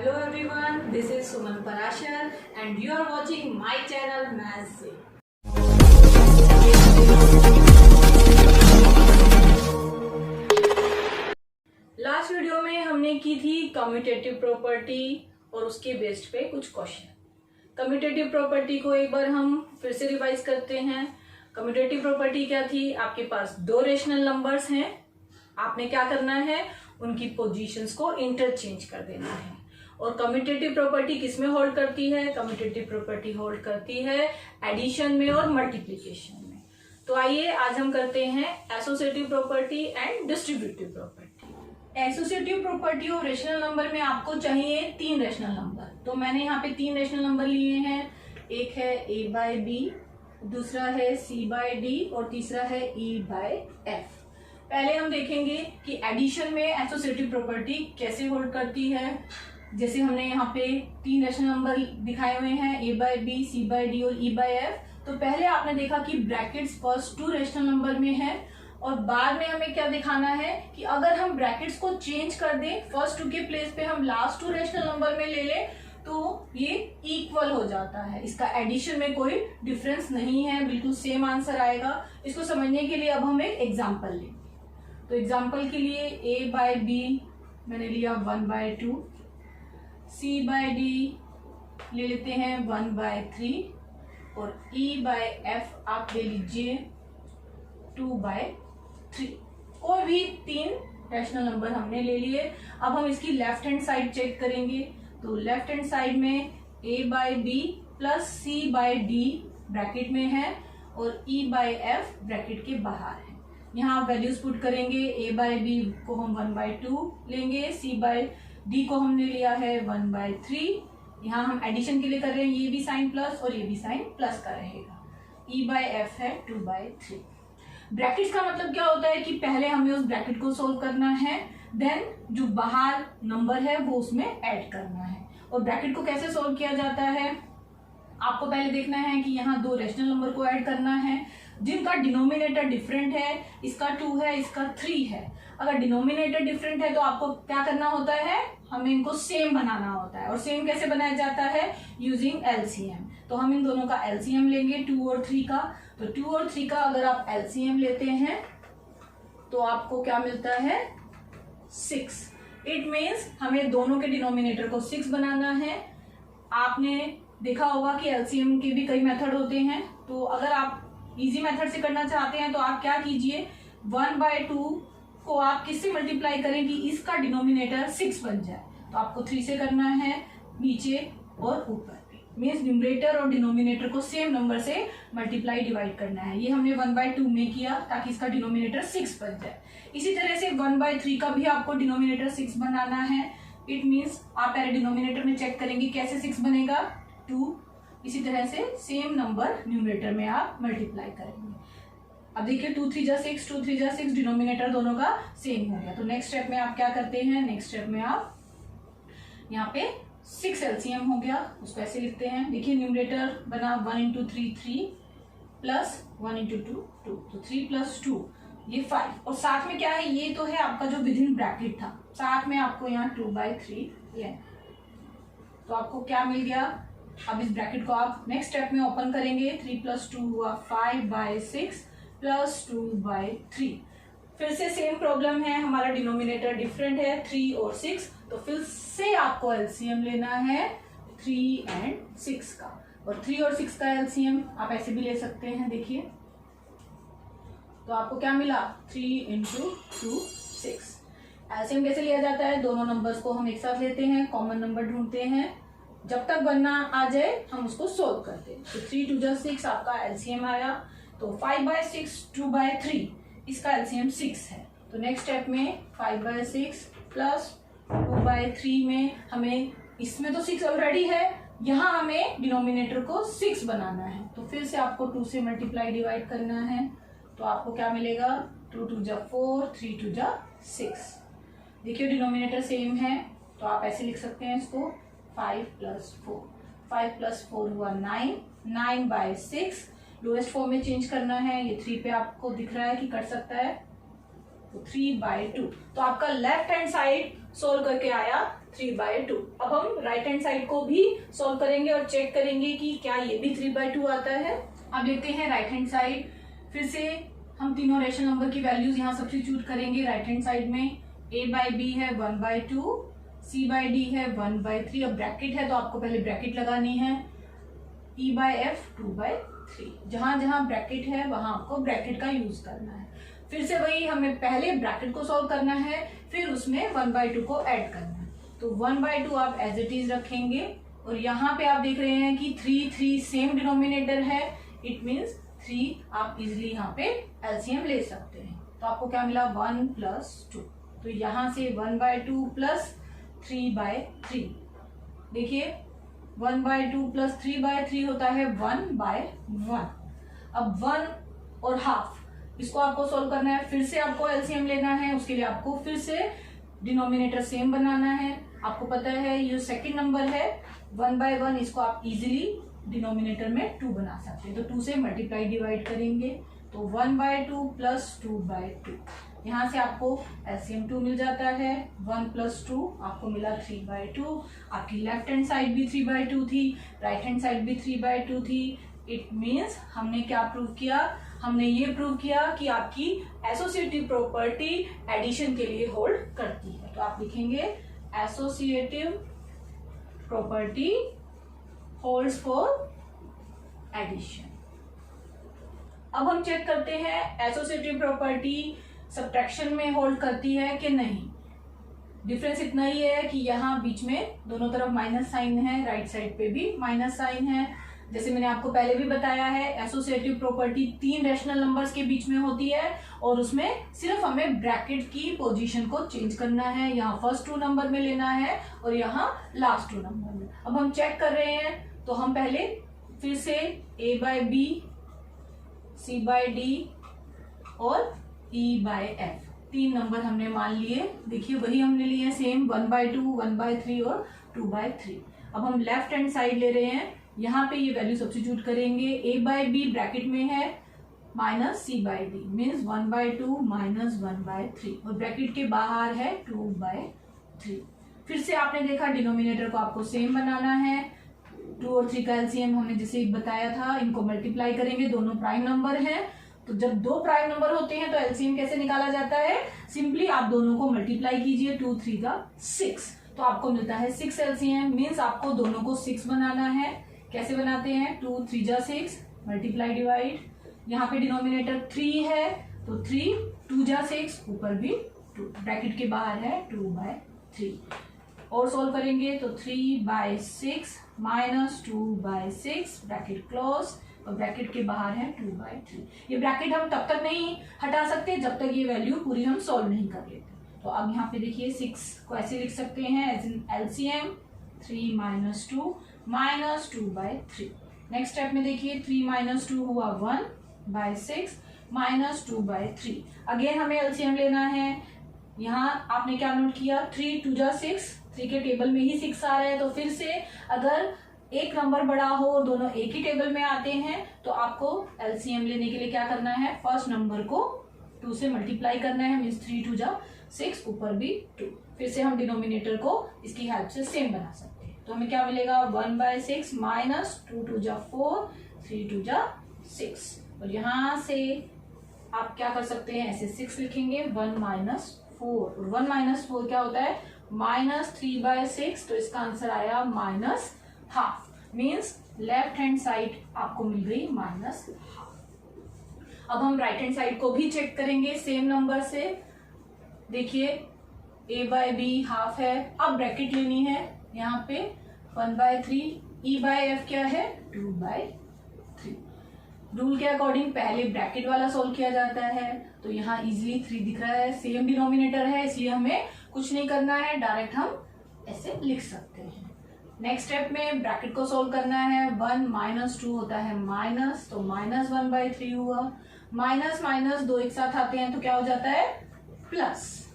Hello everyone, this is Suman Parashar and you are watching my channel Maths से। Last video में हमने की थी कम्यूटेटिव प्रॉपर्टी और उसके बेस्ड पे कुछ क्वेश्चन। कम्यूटेटिव प्रॉपर्टी को एक बार हम फिर से रिवाइज करते हैं। कम्यूटेटिव प्रॉपर्टी क्या थी? आपके पास दो रेशनल नंबर्स हैं, आपने क्या करना है, उनकी पोजीशंस को इंटरचेंज कर देना है। और कम्यूटेटिव प्रॉपर्टी किस में होल्ड करती है? कम्यूटेटिव प्रॉपर्टी होल्ड करती है एडिशन में और मल्टीप्लिकेशन में। तो आइए आज हम करते हैं associative property and distributive property. Associative property और रेशनल नंबर में आपको चाहिए तीन रेशनल नंबर। तो मैंने यहाँ पे तीन रेशनल नंबर लिए हैं। एक है a बाय बी, दूसरा है c बाय डी और तीसरा है e बाय एफ। पहले हम देखेंगे कि एडिशन में एसोसिएटिव प्रॉपर्टी कैसे होल्ड करती है। जैसे हमने यहाँ पे तीन रेशनल नंबर दिखाए हुए हैं, a by B, c by D और e बाय एफ। तो पहले आपने देखा कि brackets first two rational number में है और बाद में हमें क्या दिखाना है कि अगर हम ब्रैकेट्स को चेंज कर दें, फर्स्ट टू के प्लेस पे हम लास्ट टू रेशनल नंबर में ले लें तो ये इक्वल हो जाता है। इसका एडिशन में कोई डिफरेंस नहीं है, बिल्कुल सेम आंसर आएगा। इसको समझने के लिए अब हम एक एग्जाम्पल लें। तो एग्जाम्पल के लिए a बाय बी मैंने लिया 1/2, c बाय डी ले लेते हैं 1/3 और e बाय एफ आप ले लीजिए 2/3। कोई भी तीन रेशनल नंबर हमने ले लिए। अब हम इसकी लेफ्ट हैंड साइड चेक करेंगे। तो लेफ्ट हैंड साइड में a by B plus c by D bracket में है और e बाय एफ ब्रैकेट के बाहर है। यहाँ आप वैल्यूज पुट करेंगे। a बाय बी को हम 1/2 लेंगे, c बाय डी को हमने लिया है 1/3। यहाँ हम एडिशन के लिए कर रहे हैं, ये भी साइन प्लस और ये भी साइन प्लस का रहेगा। e बाय एफ है 2/3। ब्रैकेट्स का मतलब क्या होता है कि पहले हमें उस ब्रैकेट को सोल्व करना है, देन जो बाहर नंबर है वो उसमें ऐड करना है। और ब्रैकेट को कैसे सोल्व किया जाता है? आपको पहले देखना है कि यहाँ दो रेशनल नंबर को ऐड करना है जिनका डिनोमिनेटर डिफरेंट है। इसका 2 है, इसका 3 है। अगर डिनोमिनेटर डिफरेंट है तो आपको क्या करना होता है, हमें इनको सेम बनाना होता है। और सेम कैसे बनाया जाता है? Using LCM. तो हम इन दोनों का एलसीएम लेंगे 2 और 3 का। तो 2 और 3 का अगर आप एलसीएम लेते हैं तो आपको क्या मिलता है? 6। इट मीन्स हमें दोनों के डिनोमिनेटर को 6 बनाना है। आपने देखा होगा कि एलसीएम के भी कई मेथड होते हैं। तो अगर आप इजी मेथड से करना चाहते हैं तो आप क्या कीजिए, 1/2 को आप किससे मल्टीप्लाई करें कि इसका डिनोमिनेटर 6 बन जाए। तो आपको 3 से करना है, नीचे और ऊपर। मीन्स न्यूमरेटर और डिनोमिनेटर को सेम नंबर से मल्टीप्लाई डिवाइड करना है। ये हमने 1/2 में किया ताकि इसका डिनोमिनेटर 6 बन जाए। इसी तरह से 1/3 का भी आपको डिनोमिनेटर 6 बनाना है। इट मीन्स आप पहले डिनोमिनेटर में चेक करेंगे कैसे 6 बनेगा, 2। इसी तरह से सेम नंबर न्यूमरेटर में आप मल्टीप्लाई करेंगे। अब देखिए 2 3 जा 6, 2 3 जा 6, डिनोमिनेटर दोनों का सेम हो गया। तो नेक्स्ट स्टेप में आप क्या करते हैं? नेक्स्ट स्टेप में आप यहाँ पे 6 एलसीएम हो गया, उसको ऐसे लिखते हैं। देखिए न्यूमरेटर बना 1 × 3 3 प्लस 1 × 2 2, तो 3 + 2 ये 5। और साथ में क्या है, ये तो है आपका जो विद इन ब्रैकेट था, साथ में आपको यहाँ 2/3 लेना। तो आपको क्या मिल गया? अब इस ब्रैकेट को आप नेक्स्ट स्टेप में ओपन करेंगे। 3 + 2 हुआ 5/6 प्लस 2/3। फिर से सेम प्रॉब्लम है, हमारा डिनोमिनेटर डिफरेंट है 3 और 6। तो फिर से आपको एलसीएम लेना है 3 और 6 का। और 3 और 6 का एलसीएम आप ऐसे भी ले सकते हैं। देखिए तो आपको क्या मिला, 3 × 2 6। एलसीएम कैसे लिया जाता है? दोनों नंबर्स को हम एक साथ लेते हैं, कॉमन नंबर ढूंढते हैं, जब तक बनना आ जाए हम उसको सोल्व करते हैं। तो 3 × 2 = 6 आपका एलसीएम आया। तो 5/6 2/3 इसका एलसीएम 6 है। तो नेक्स्ट स्टेप में 5/6 प्लस 2/3 में हमें, इसमें तो 6 ऑलरेडी है, यहाँ हमें डिनोमिनेटर को 6 बनाना है। तो फिर से आपको 2 से मल्टीप्लाई डिवाइड करना है। तो आपको क्या मिलेगा, 2 × 2 = 4, 3 × 2 = 6। देखिए डिनोमिनेटर सेम है तो आप ऐसे लिख सकते हैं इसको 5 + 4। 5 + 4 हुआ 9, 9/6 लोएस्ट फॉर्म में चेंज करना है। ये 3 पे आपको दिख रहा है कि कट सकता है, तो 3/2। तो आपका लेफ्ट हैंड साइड सोल्व करके आया 3/2। अब हम राइट हैंड साइड को भी सॉल्व करेंगे और चेक करेंगे कि क्या ये भी 3/2 आता है। अब देखते हैं राइट हैंड साइड। फिर से हम तीनों रेशनल नंबर की वैल्यूज यहाँ सब्स्टिट्यूट करेंगे राइट हैंड साइड में। a/b है 1/2, c/d है 1/3। अब ब्रैकेट है तो आपको पहले ब्रैकेट लगानी है। e/f 2/3। जहां जहां ब्रैकेट है वहां आपको ब्रैकेट का यूज करना है। फिर से वही हमें पहले ब्रैकेट को सॉल्व करना है, फिर उसमें 1/2 को ऐड करना है। तो 1/2 आप एज इट इज रखेंगे और यहाँ पे आप देख रहे हैं कि 3 सेम डिनोमिनेटर है। इट मीन्स 3 आप इजिली यहाँ पे एलसीएम ले सकते हैं। तो आपको क्या मिला 1 + 2। तो यहाँ से 1/2 + 3/3। देखिए 1/2 + 3/3 होता है 1/1। अब 1 और हाफ इसको आपको सोल्व करना है। फिर से आपको एलसीएम लेना है। उसके लिए आपको फिर से डिनोमिनेटर सेम बनाना है। आपको पता है ये सेकंड नंबर है 1/1, इसको आप इजीली डिनोमिनेटर में 2 बना सकते हैं। तो 2 से मल्टीप्लाई डिवाइड करेंगे तो 1/2 + 2/2। यहाँ से आपको एलसीएम 2 मिल जाता है। 1 + 2 आपको मिला 3/2। आपकी लेफ्ट हैंड साइड भी 3/2 थी, राइट हैंड साइड भी 3/2 थी। इट मीन्स हमने क्या प्रूव किया? हमने ये प्रूव किया कि आपकी एसोसिएटिव प्रॉपर्टी एडिशन के लिए होल्ड करती है। तो आप लिखेंगे associative property holds for addition. अब हम चेक करते हैं एसोसिएटिव प्रॉपर्टी सब्ट्रैक्शन में होल्ड करती है कि नहीं। डिफरेंस इतना ही है कि यहाँ बीच में दोनों तरफ माइनस साइन है, राइट साइड पे भी माइनस साइन है। जैसे मैंने आपको पहले भी बताया है एसोसिएटिव प्रॉपर्टी 3 रैशनल नंबर्स के बीच में होती है और उसमें सिर्फ हमें ब्रैकेट की पोजीशन को चेंज करना है। यहाँ फर्स्ट 2 नंबर में लेना है और यहाँ लास्ट 2 नंबर में। अब हम चेक कर रहे हैं तो हम पहले फिर से a/b, c/d और e/f 3 नंबर हमने मान लिए। देखिए वही हमने लिए सेम 1/2, 1/3 और 2/3। अब हम लेफ्ट हैंड साइड ले रहे हैं। यहाँ पे ये वैल्यू सब्स्टिट्यूट करेंगे। a/b ब्रैकेट में है -c/d मीन्स 1/2 - 1/3 और ब्रैकेट के बाहर है 2/3। फिर से आपने देखा डिनोमिनेटर को आपको सेम बनाना है। 2 और 3 का एलसीएम हमने जैसे बताया था, इनको मल्टीप्लाई करेंगे। दोनों प्राइम नंबर हैं तो जब 2 प्राइम नंबर होते हैं तो एलसीएम कैसे निकाला जाता है? सिंपली आप दोनों को मल्टीप्लाई कीजिए। 2 3 का 6 तो आपको मिलता है 6 एलसीएम। मीन्स आपको दोनों को 6 बनाना है। कैसे बनाते हैं? 2 3 जा 6 मल्टीप्लाई डिवाइड। यहाँ पे डिनोमिनेटर 3 है तो 3 2 जा 6 ऊपर भी 2 ब्रैकेट के बाहर है 2/3 और सोल्व करेंगे तो 3/6 - 2/6 ब्रैकेट क्लोज और ब्रैकेट के बाहर है 2/3। ये ब्रैकेट हम तब तक नहीं हटा सकते जब तक ये वैल्यू पूरी हम सोल्व नहीं कर लेते। तो अब यहाँ पे देखिए 6 को ऐसे लिख सकते हैं as in LCM 3 - 2 - 2/3। Next step में देखिए 3 - 2 हुआ 1/6 - 2/3। अगेन हमें एलसीएम लेना है। यहाँ आपने क्या नोट किया? 3 2 जा 6, 3 के टेबल में ही 6 आ रहा है। तो फिर से अगर एक नंबर बड़ा हो और दोनों एक ही टेबल में आते हैं तो आपको एलसीएम लेने के लिए क्या करना है? फर्स्ट नंबर को 2 से मल्टीप्लाई करना है मीन्स 3 2 जा 6 ऊपर भी 2। फिर से हम डिनोमिनेटर को इसकी हेल्प से सेम बना सकते हैं। तो हमें क्या मिलेगा? 1/6 - 2 2 जा 4, 3 2 जा 6 और यहाँ से आप क्या कर सकते हैं? ऐसे 6 लिखेंगे 1 - 4 और 1 - 4 क्या होता है? -3/6। तो इसका आंसर आया -½ मीन्स लेफ्ट हैंड साइड आपको मिल गई -½ अब हम राइट हैंड साइड को भी चेक करेंगे सेम नंबर से। देखिए a/b ½ है। अब ब्रैकेट लेनी है। यहाँ पे 1/3 e/f क्या है? 2/3। रूल के अकॉर्डिंग पहले ब्रैकेट वाला सोल्व किया जाता है। तो यहाँ इजीली 3 दिख रहा है, सेम डिनोमिनेटर है, इसलिए हमें कुछ नहीं करना है, डायरेक्ट हम ऐसे लिख सकते हैं। नेक्स्ट स्टेप में ब्रैकेट को सोल्व करना है। 1 - 2 होता है माइनस, तो -1/3 हुआ। माइनस माइनस 2 एक साथ आते हैं तो क्या हो जाता है? प्लस।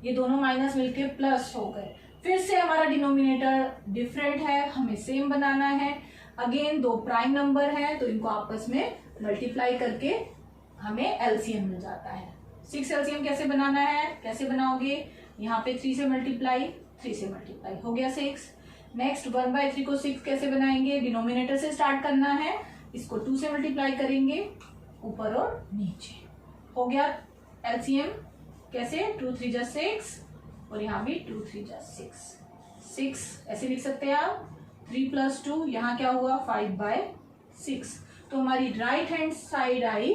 ये दोनों माइनस मिलके प्लस हो गए। फिर से हमारा डिनोमिनेटर डिफरेंट है, हमें सेम बनाना है। अगेन 2 प्राइम नंबर है तो इनको आपस में मल्टीप्लाई करके हमें एलसीएम मिल जाता है। 6 एलसीएम कैसे बनाना है? कैसे बनाओगे? यहाँ पे 3 से मल्टीप्लाई 3 से मल्टीप्लाई हो गया 6। नेक्स्ट 1/3 को 6 कैसे बनाएंगे, डिनोमिनेटर से स्टार्ट करना है, इसको 2 से मल्टीप्लाई करेंगे ऊपर और नीचे, हो गया एलसीएम कैसे 2 3 जा 6 और यहाँ भी 2 3 जा 6 ऐसे लिख सकते हैं आप। 3 + 2 यहाँ क्या हुआ 5/6, तो हमारी राइट हैंड साइड आई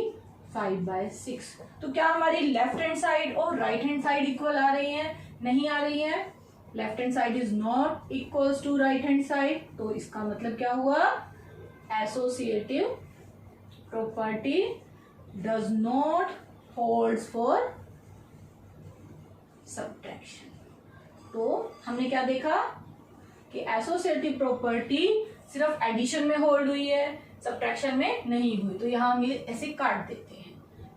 5/6। तो क्या हमारी लेफ्ट हैंड साइड और राइट हैंड साइड इक्वल आ रही है, नहीं आ रही है, left hand side is not equals to right hand side, तो इसका मतलब क्या हुआ, associative property does not holds for subtraction. तो हमने क्या देखा कि एसोसिएटिव प्रॉपर्टी सिर्फ एडिशन में होल्ड हुई है, सब्ट्रैक्शन में नहीं हुई, तो यहां हम ये ऐसे काट देते हैं।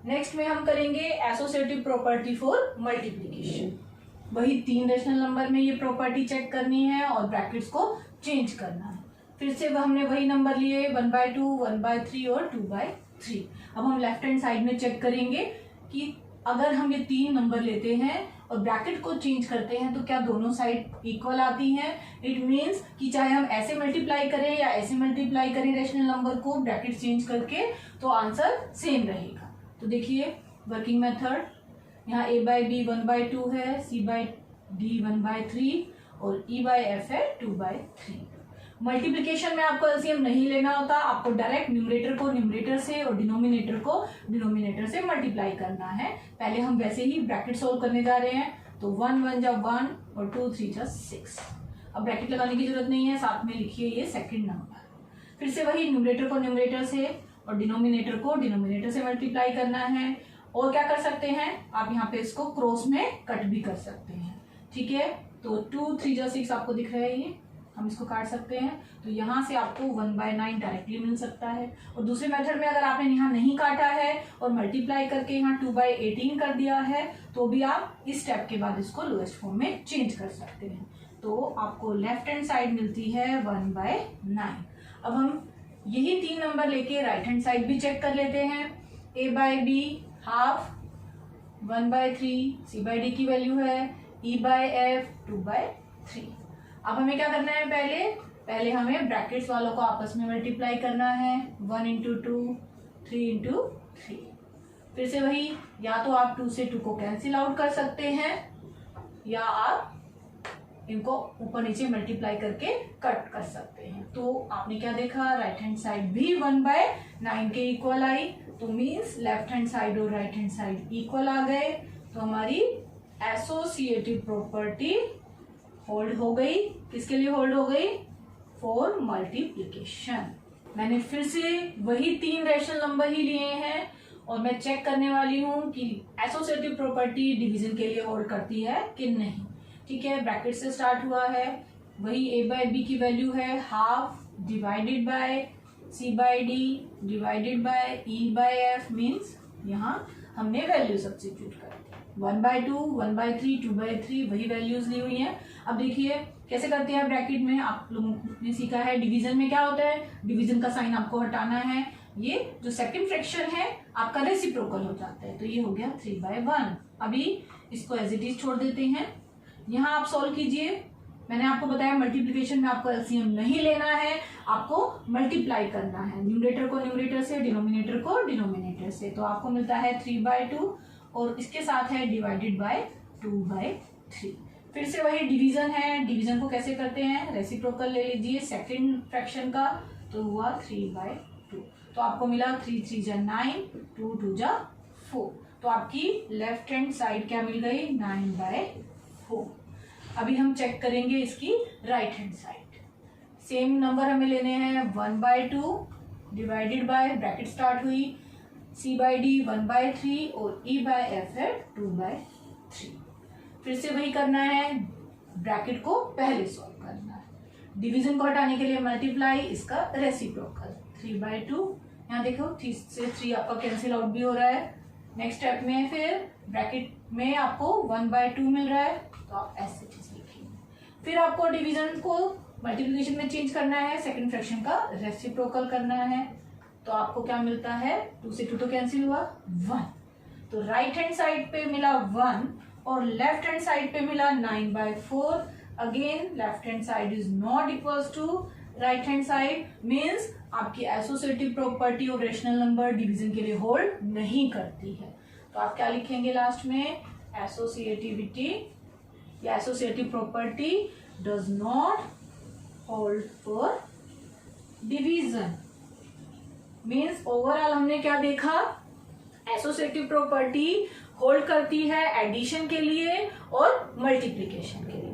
नेक्स्ट में हम करेंगे एसोसिएटिव प्रॉपर्टी फॉर मल्टीप्लिकेशन। वही 3 रेशनल नंबर में ये प्रॉपर्टी चेक करनी है और ब्रैकेट्स को चेंज करना है। फिर से हमने वही नंबर लिए 1/2, 1/3 और 2/3। अब हम लेफ्ट हैंड साइड में चेक करेंगे कि अगर हम ये 3 नंबर लेते हैं और ब्रैकेट को चेंज करते हैं तो क्या दोनों साइड इक्वल आती हैं। इट मीन्स कि चाहे हम ऐसे मल्टीप्लाई करें या ऐसे मल्टीप्लाई करें रेशनल नंबर को ब्रैकेट चेंज करके, तो आंसर सेम रहेगा। तो देखिए वर्किंग मेथड, यहाँ a/b 1/2 है, c/d 1/3 और e/f है 2/3। मल्टीप्लिकेशन में आपको एलसीएम नहीं लेना होता, आपको डायरेक्ट न्यूमरेटर को न्यूमरेटर से और डिनोमिनेटर को डिनोमिनेटर से मल्टीप्लाई करना है। पहले हम वैसे ही ब्रैकेट सोल्व करने जा रहे हैं, तो 1 1 जा 1 और 2 3 जा 6। अब ब्रैकेट लगाने की जरूरत नहीं है, साथ में लिखिए ये सेकंड नंबर। फिर से वही न्यूमरेटर को न्यूमरेटर से और डिनोमिनेटर को डिनोमिनेटर से मल्टीप्लाई करना है। और क्या कर सकते हैं आप, यहाँ पे इसको क्रॉस में कट भी कर सकते हैं, ठीक है। तो 2 3 जा 6 आपको दिख रहा है, ये हम इसको काट सकते हैं, तो यहाँ से आपको 1/9 डायरेक्टली मिल सकता है। और दूसरे मेथड में अगर आपने यहाँ नहीं काटा है और मल्टीप्लाई करके यहाँ 2/18 कर दिया है, तो भी आप इस स्टेप के बाद इसको लोएस्ट फॉर्म में चेंज कर सकते हैं। तो आपको लेफ्ट हैंड साइड मिलती है 1/9। अब हम यही 3 नंबर लेके राइट हैंड साइड भी चेक कर लेते हैं। a/b हाफ 1/3, c/d की वैल्यू है, e/f 2/3। अब हमें क्या करना है, पहले हमें ब्रैकेट्स वालों को आपस में मल्टीप्लाई करना है, 1 × 2 3 × 3। फिर से वही, या तो आप 2 से 2 को कैंसिल आउट कर सकते हैं या आप इनको ऊपर नीचे मल्टीप्लाई करके कट कर सकते हैं। तो आपने क्या देखा, राइट हैंड साइड भी 1/9 के इक्वल आई, तो मीन्स लेफ्ट हैंड साइड और राइट हैंड साइड इक्वल आ गए। तो हमारी एसोसिएटिव प्रॉपर्टी होल्ड हो गई। किसके लिए होल्ड हो गई, फॉर मल्टीप्लिकेशन। मैंने फिर से वही 3 रेशनल नंबर ही लिए हैं और मैं चेक करने वाली हूं कि एसोसिएटिव प्रॉपर्टी डिवीजन के लिए होल्ड करती है कि नहीं, ठीक है। ब्रैकेट से स्टार्ट हुआ है, वही a/b की वैल्यू है half divided by c/d divided by e/f, means यहाँ हमने वैल्यू सब्स्टिट्यूट कर दी। 1/2, 1/3, 2/3 वही वैल्यूज ली हुई हैं। अब देखिए कैसे करते हैं ब्रैकेट में, आप लोगों ने सीखा है डिवीजन में क्या होता है, डिवीजन का साइन आपको हटाना है, ये जो सेकंड फ्रैक्शन है आपका रेसिप्रोकल हो जाता है, तो ये हो गया 3/1। अभी इसको एज इट इज छोड़ देते हैं। यहाँ आप सॉल्व कीजिए, मैंने आपको बताया मल्टीप्लिकेशन में आपको एलसीएम नहीं लेना है, आपको मल्टीप्लाई करना है, न्यूमरेटर को न्यूमरेटर से, डिनोमिनेटर को डिनोमिनेटर से। तो आपको मिलता है 3/2 और इसके साथ है डिवाइडेड बाय 2/3। फिर से वही डिवीजन है, डिवीजन को कैसे करते हैं, रेसिप्रोकल ले लीजिए सेकंड फ्रैक्शन का, तो हुआ 3/2। तो आपको मिला 3 3 जा 9, 2 2 जा 4। तो आपकी लेफ्ट हैंड साइड क्या मिल गई, 9/4। अभी हम चेक करेंगे इसकी right hand side. Same number हमें लेने हैं 1/2 डिवाइडेड बाय, ब्रैकेट स्टार्ट हुई, c/d 1/3 और e/f है 2/3। फिर से वही करना है, ब्रैकेट को पहले सॉल्व करना है, डिवीजन को हटाने के लिए मल्टीप्लाई, इसका रेसिप्रोकल 3/2। यहाँ देखो 3 से 3 आपका कैंसिल आउट भी हो रहा है। नेक्स्ट स्टेप में फिर ब्रैकेट में आपको 1/2 मिल रहा है, तो आप ऐसे चीज लिखेंगे। फिर आपको डिवीजन को मल्टीप्लिकेशन में चेंज करना है, सेकंड फ्रैक्शन का रेसिप्रोकल करना है, तो आपको क्या मिलता है, 2 से 2 तो कैंसिल हुआ, 1। तो राइट हैंड साइड पे मिला 1 और लेफ्ट हैंड साइड पे मिला 9/4। Again left hand side is not equals to right hand side, means आपकी associative property of rational number division के लिए होल्ड नहीं करती है। तो आप क्या लिखेंगे लास्ट में, एसोसिएटिविटी या associative property does not hold for division. Means overall हमने क्या देखा, एसोसिएटिव प्रॉपर्टी होल्ड करती है एडिशन के लिए और मल्टीप्लिकेशन के लिए।